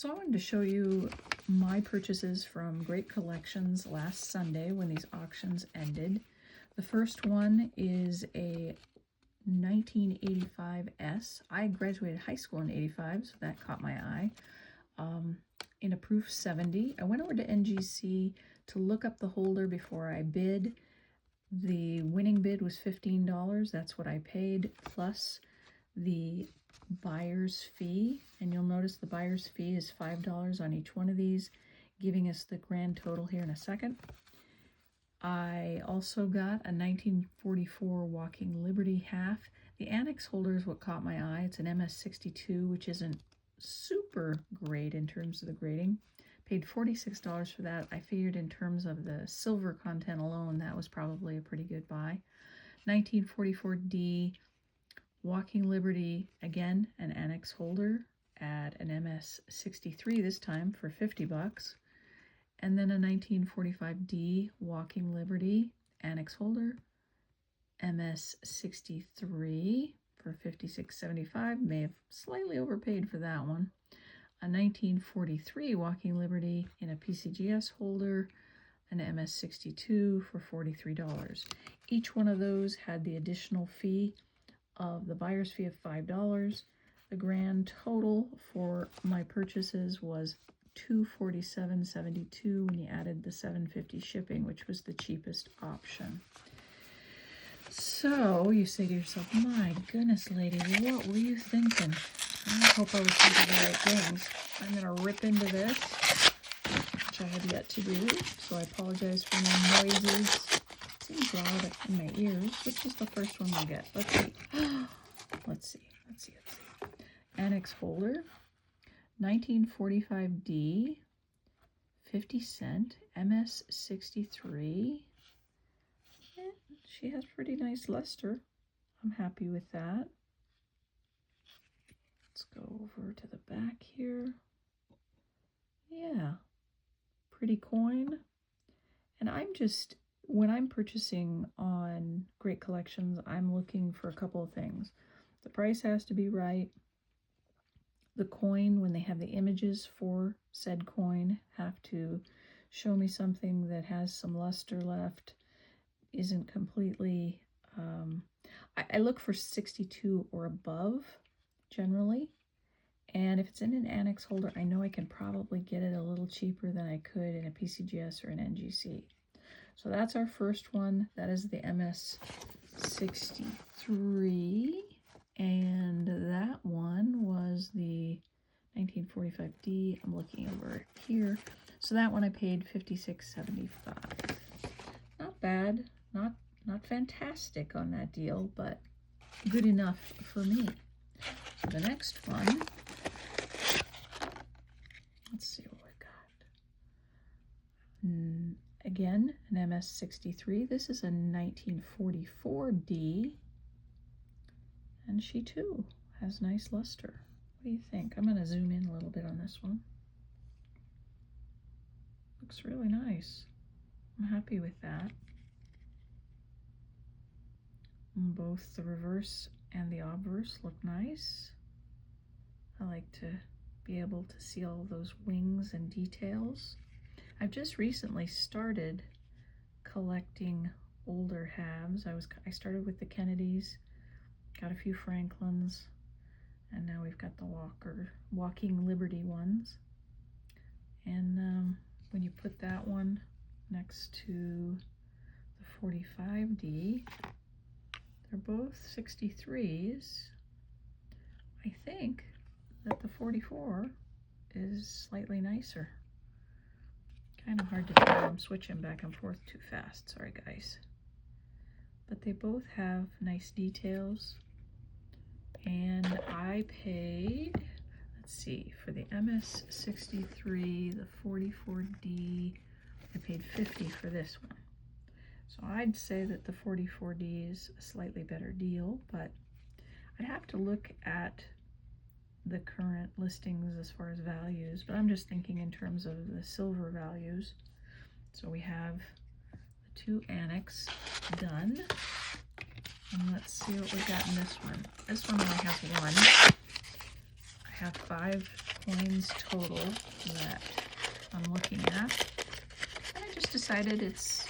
So I wanted to show you my purchases from GreatCollections last Sunday when these auctions ended. The first one is a 1985 S. I graduated high school in 85, so that caught my eye. In a proof 70. I went over to NGC to look up the holder before I bid. The winning bid was $15. That's what I paid, plus the buyer's fee. And you'll notice the buyer's fee is $5 on each one of these, giving us the grand total here in a second. I also got a 1944 Walking Liberty half. The ANACS holder is what caught my eye. It's an MS62, which isn't super great in terms of the grading. Paid $46 for that. I figured in terms of the silver content alone, that was probably a pretty good buy. 1944D Walking Liberty, again, an ANACS holder at an MS63 this time for $50. And then a 1945D Walking Liberty ANACS holder, MS63 for $56.75. May have slightly overpaid for that one. A 1943 Walking Liberty in a PCGS holder, an MS62 for $43. Each one of those had the additional fee of the buyer's fee of $5. The grand total for my purchases was $247.72 when you added the $7.50 shipping, which was the cheapest option. So you say to yourself, my goodness, lady, what were you thinking? I hope I was thinking the right things. I'm going to rip into this, which I have yet to do, so I apologize for any noises. It seems loud in my ears. Which is the first one we'll get? Let's see. Let's see. ANACS holder, 1945D, 50 cent, MS63. She has pretty nice luster. I'm happy with that. Let's go over to the back here. Yeah, pretty coin. And when I'm purchasing on GreatCollections, I'm looking for a couple of things. The price has to be right. The coin, when they have the images for said coin, have to show me something that has some luster left, isn't completely, I look for 62 or above generally, and if it's in an ANACS holder, I know I can probably get it a little cheaper than I could in a PCGS or an NGC. So that's our first one. That is the MS63, and that one was the 1945D. I'm looking over here. So that one I paid $56.75. Not bad, not fantastic on that deal, but good enough for me. So the next one, let's see what we got. Again, an MS63. This is a 1944D, and she too has nice luster. What do you think? I'm going to zoom in a little bit on this one. Looks really nice. I'm happy with that. Both the reverse and the obverse look nice. I like to be able to see all those wings and details. I've just recently started collecting older halves. I started with the Kennedys, got a few Franklins, and now we've got the Walking Liberty ones. And when you put that one next to the 45D, they're both 63s. I think that the 44 is slightly nicer. Kind of hard to tell. I'm switching back and forth too fast. Sorry, guys. But they both have nice details. And I paid, let's see, for the MS63, the 44D, I paid $50 for this one. So I'd say that the 44D is a slightly better deal, but I'd have to look at the current listings as far as values, but I'm just thinking in terms of the silver values. So we have the two ANACS done, and let's see what we got in this one. This one only has one. I I have 5 coins total that I'm looking at. And I just decided it's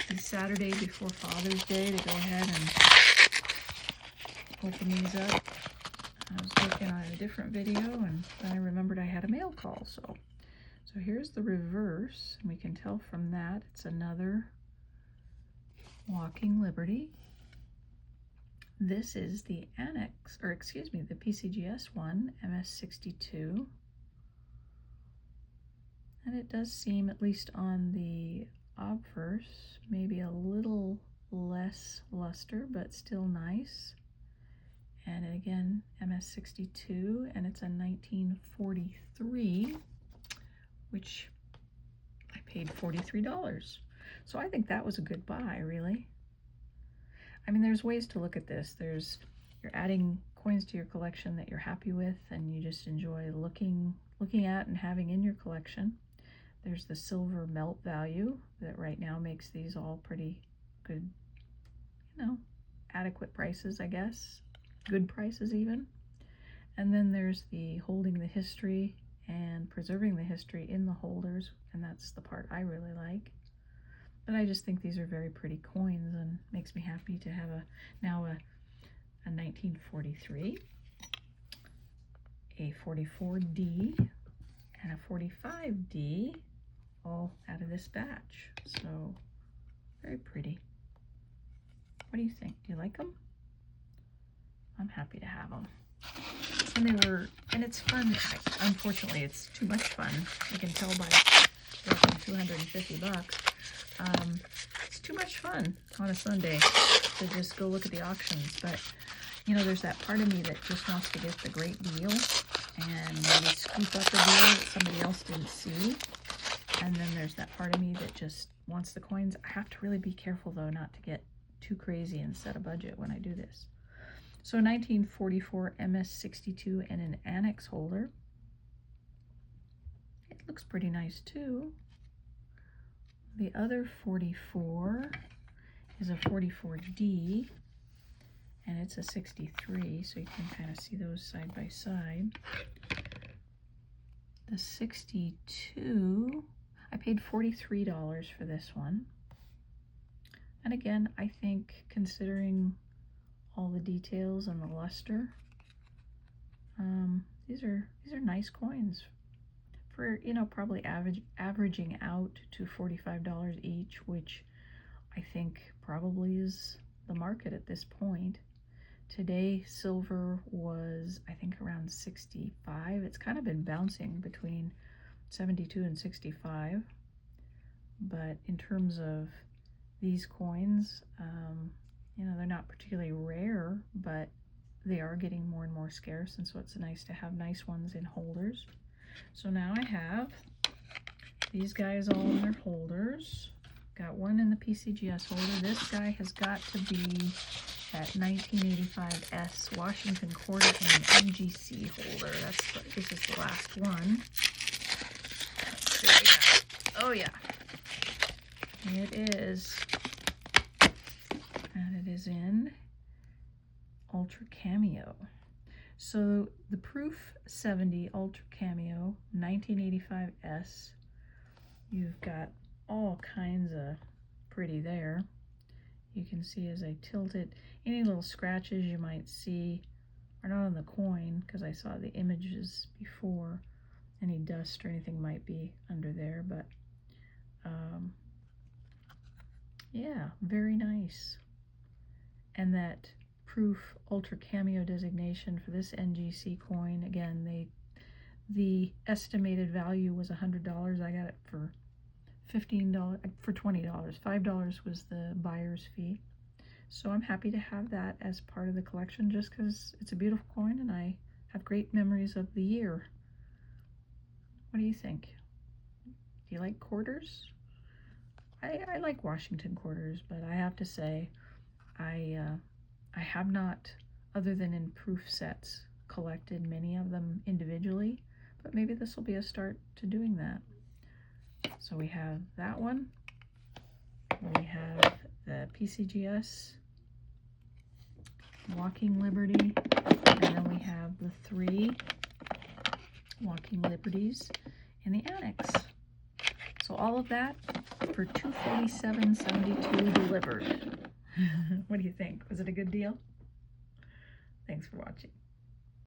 the Saturday before Father's Day to go ahead and open these up. I was looking at a different video and then I remembered I had a mail call. So here's the reverse, and we can tell from that it's another Walking Liberty. This is the ANACS, or excuse me, the PCGS one, MS62. And it does seem, at least on the obverse, maybe a little less luster, but still nice. And again, MS62, and it's a 1943, which I paid $43. So I think that was a good buy, really. I mean, there's ways to look at this. You're adding coins to your collection that you're happy with and you just enjoy looking at and having in your collection. There's the silver melt value that right now makes these all pretty good, you know, adequate prices, I guess. Good prices even. And then there's the holding the history and preserving the history in the holders, and that's the part I really like. But I just think these are very pretty coins and makes me happy to have now a 1943, a 44D, and a 45D, all out of this batch. So very pretty. What do you think? Do you like them? I'm happy to have them. And it's fun. Unfortunately, it's too much fun. You can tell by $250. It's too much fun on a Sunday to just go look at the auctions. But, you know, there's that part of me that just wants to get the great deal and maybe scoop up a deal that somebody else didn't see. And then there's that part of me that just wants the coins. I have to really be careful, though, not to get too crazy and set a budget when I do this. So 1944 MS62 and an ANACS holder. It looks pretty nice too. The other 44 is a 44D, and it's a 63, so you can kind of see those side by side. The 62, I paid $43 for this one. And again, I think considering all the details and the luster, these are nice coins for, you know, probably averaging out to $45 each, which I think probably is the market at this point. Today silver was, I think, around 65. It's kind of been bouncing between 72 and 65, but in terms of these coins, you know, they're not particularly rare, but they are getting more and more scarce, and so it's nice to have nice ones in holders. So now I have these guys all in their holders. Got one in the PCGS holder. This guy has got to be at 1985S Washington Quarter in an MGC holder. This is the last one. Let's see what we got. Oh yeah, it is. And it is in Ultra Cameo. So the Proof 70 Ultra Cameo 1985S, you've got all kinds of pretty there. You can see as I tilt it, any little scratches you might see are not on the coin because I saw the images before. Any dust or anything might be under there, but yeah, very nice. And that Proof Ultra Cameo designation for this NGC coin, again, the estimated value was $100. I got it for $15, for $20. $5 was the buyer's fee. So I'm happy to have that as part of the collection just because it's a beautiful coin and I have great memories of the year. What do you think? Do you like quarters? I like Washington quarters, but I have to say I have not, other than in proof sets, collected many of them individually, but maybe this will be a start to doing that. So we have that one. We have the PCGS, Walking Liberty, and then we have the 3 Walking Liberties in the ANACS. So all of that for $247.72 delivered. What do you think? Was it a good deal? Thanks for watching.